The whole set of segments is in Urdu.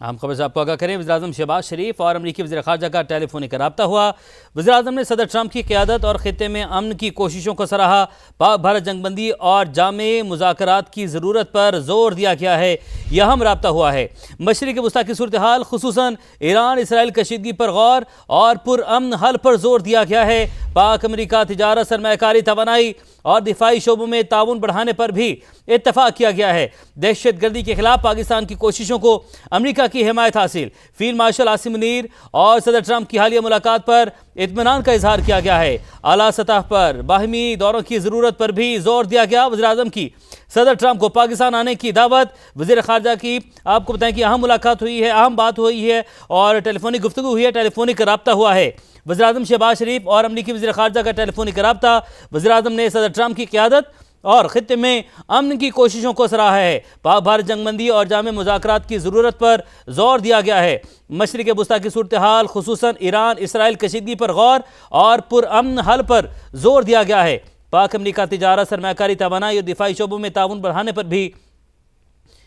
اہم خبر سے آپ کو آگاہ کریں، وزیراعظم شہباز شریف اور امریکی وزیر خارجہ کا ٹیلی فونک رابطہ ہوا۔ وزیراعظم نے صدر ٹرمپ کی قیادت اور خطے میں امن کی کوششوں کو سراہا۔ پاک بھارت جنگ بندی اور جامع مذاکرات کی ضرورت پر زور دیا گیا ہے۔ یہ اہم رابطہ ہوا ہے۔ مشرق وسطی کی صورتحال خصوصاً ایران اسرائیل کشیدگی پر غور اور پرامن حل پر زور دیا گیا ہے۔ پاک امریکہ تجارت، سرمایہ کاری، توانائی اور دفاعی شعبوں میں تعاون بڑھانے پر بھی اتفاق کیا گیا ہے۔ دہشت گردی کے خلاف پاکستان کی کوششوں کو امریکہ کی حمایت حاصل۔ فیلڈ مارشل عاصم منیر اور صدر ٹرمپ کی حالیہ ملاقات پر اطمینان کا اظہار کیا گیا ہے۔ اعلیٰ سطح پر باہمی دوروں کی ضرورت پر بھی زور دیا گیا۔ وزیراعظم کی صدر ٹرمپ کو پاکستان آنے کی دعوت۔ وزیر خارجہ کی آپ کو بتائیں کہ اہم ملاقات ہوئی ہے، اہم بات ہوئی ہے اور ٹیلی فونک گفتگو ہوئی ہے، ٹیلی فونک رابطہ ہوا ہے۔ وزیراعظم شہباز شریف اور امریکی وزیر خارجہ کا ٹیلی فونک رابطہ۔ وزیراعظم نے صدر ٹرمپ کی قیادت اور خطے میں امن کی کوششوں کو سراہا ہے۔ پاک بھارت جنگ بندی اور جامع مذاکرات کی ضرورت پر زور دیا گیا ہے۔ مشرق وسطی کی صورتحال خصوصاً ایران اسرائیل کشیدگی پر غور اور پرامن حل پر زور دیا گیا ہے۔ پاک امریکہ تجارت، سرمایہ کاری، توانائی اور دفاعی شعبوں میں تعاون بڑھانے پر بھی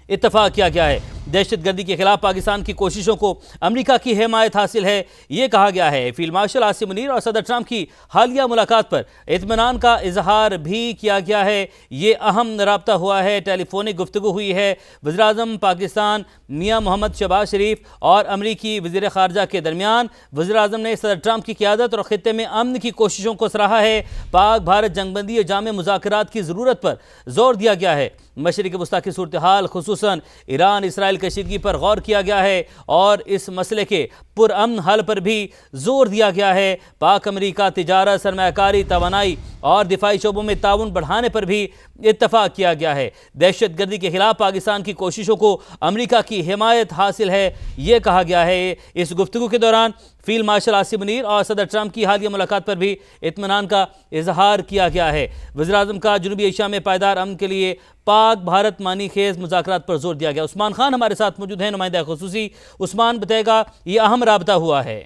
اتفاق کیا گیا ہے۔ دہشت گردی کے خلاف پاکستان کی کوششوں کو امریکہ کی حمایت حاصل ہے، یہ کہا گیا ہے۔ فیلڈ مارشل عاصم منیر اور صدر ٹرمپ کی حالیہ ملاقات پر اطمینان کا اظہار بھی کیا گیا ہے۔ یہ اہم رابطہ ہوا ہے، ٹیلی فونک گفتگو ہوئی ہے۔ وزیراعظم پاکستان میاں محمد شہباز شریف اور امریکی وزیر خارجہ کے درمیان۔ وزیراعظم نے صدر ٹرمپ کی قیادت اور خطے میں امن کی کوششوں کو سراہا ہے۔ پاک بھارت جنگ بندی اور جامع مذاکرات کی ضرورت پر زور دیا گیا ہے۔ مشرق وسطی کی صورتحال خصوصاً ایران اسرائیل کشیدگی پر غور کیا گیا ہے اور اس مسئلے کے پرامن حل پر بھی زور دیا گیا ہے۔ پاک امریکہ تجارت، سرمایہ کاری، توانائی اور دفاعی شعبوں میں تعاون بڑھانے پر بھی اتفاق کیا گیا ہے۔ دہشت گردی کے خلاف پاکستان کی کوششوں کو امریکہ کی حمایت حاصل ہے، یہ کہا گیا ہے۔ اس گفتگو کے دوران فیلڈ مارشل عاصم منیر اور صدر ٹرمپ کی حالیہ ملاقات پر بھی اطمینان کا اظہار کیا گیا ہے۔ وزیراعظم کا جنوبی ایشیا میں پائیدار امن کے لیے پاک بھارت معنی خیز مذاکرات پر زور دیا گیا۔ عثمان خان ہمارے ساتھ موجود ہیں، نمائندہ خصوصی۔ عثمان بتائے گا یہ اہم رابطہ ہوا ہے۔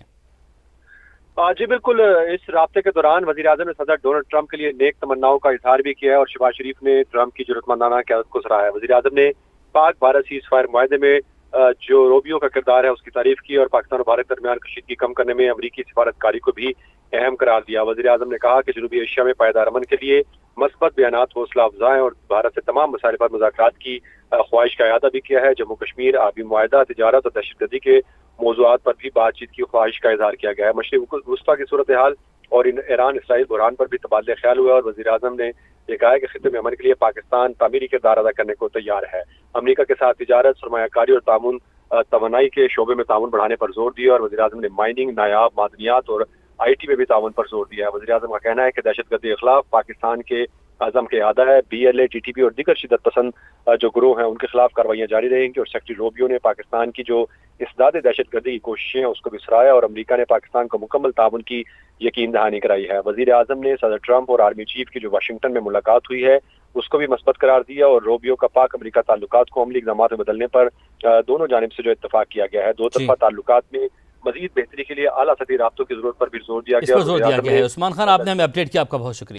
جی بالکل، اس رابطے کے دوران وزیراعظم نے صدر ڈونلڈ ٹرمپ کے لیے نیک تمناؤں کا اظہار بھی کیا ہے اور شہباز شریف نے ٹرمپ کی جرأت مندانہ قیادت کو سراہا ہے۔ وزیراعظم نے پاک بھارت سیز فائر معاہدے میں جو روبیو کا کردار ہے اس کی تعریف کی اور پاکستان اور بھارت درمیان کشیدگی کم کرنے میں امریکی سفارتکاری کو بھی اہم قرار دیا۔ وزیراعظم نے کہا کہ جنوبی ایشیا میں پائیدار امن کے لیے مثبت بیانات حوصلہ افزا ہیں اور بھارت سے تمام مسائل پر مذاکرات کی خواہش کا اعادہ بھی کیا ہے۔ جموں کشمیر، آبی معاہدہ، تجارت اور دہشت گردی کے موضوعات پر بھی بات چیت کی خواہش کا اظہار کیا گیا ہے۔ مشرق وسطی کی صورتحال اور ایران اسرائیل بحران پر بھی تبادلہ خیال ہوا اور وزیراعظم نے یہ کہا ہے کہ خطے میں امن کے لیے پاکستان تعمیری کردار ادا کرنے کو تیار ہے۔ امریکہ کے ساتھ تجارت، سرمایہ کاری اور توانائی کے شعبے میں تعاون بڑھانے پر زور دیا اور وزیراعظم نے مائننگ، نایاب معدنیات اور آئی ٹی میں بھی تعاون پر زور دیا ہے۔ وزیراعظم کا کہنا ہے کہ دہشت گردی کے خلاف پاکستان کے عزم کے اعادہ ہے۔ B L A, T T P اور دیگر شدت پسند جو گروہ ہیں ان کے خلاف کارروائیاں جاری رہیں گی اور سیکرٹری روبیو نے پاکستان کی جو اسداد دہشت گردی کی کوششیں ہیں اس کو بھی سراہا اور امریکہ نے پاکستان کو مکمل تعاون کی یقین دہانی کرائی ہے۔ وزیر اعظم نے صدر ٹرمپ اور آرمی چیف کی جو واشنگٹن میں ملاقات ہوئی ہے اس کو بھی مثبت قرار دیا اور روبیو کا پاک امریکہ تعلقات کو عملی اقدامات میں بدلنے پر دونوں جانب سے جو اتفاق کیا گیا ہے۔ دو طرفہ تعلقات میں مزید بہتری کے لیے اعلیٰ سطحی رابطوں کی ضرورت پر بھی زور دیا گیا ہے۔ عثمان خان، آپ نے ہمیں اپڈیٹ کیا، آپ کا بہت شکریہ۔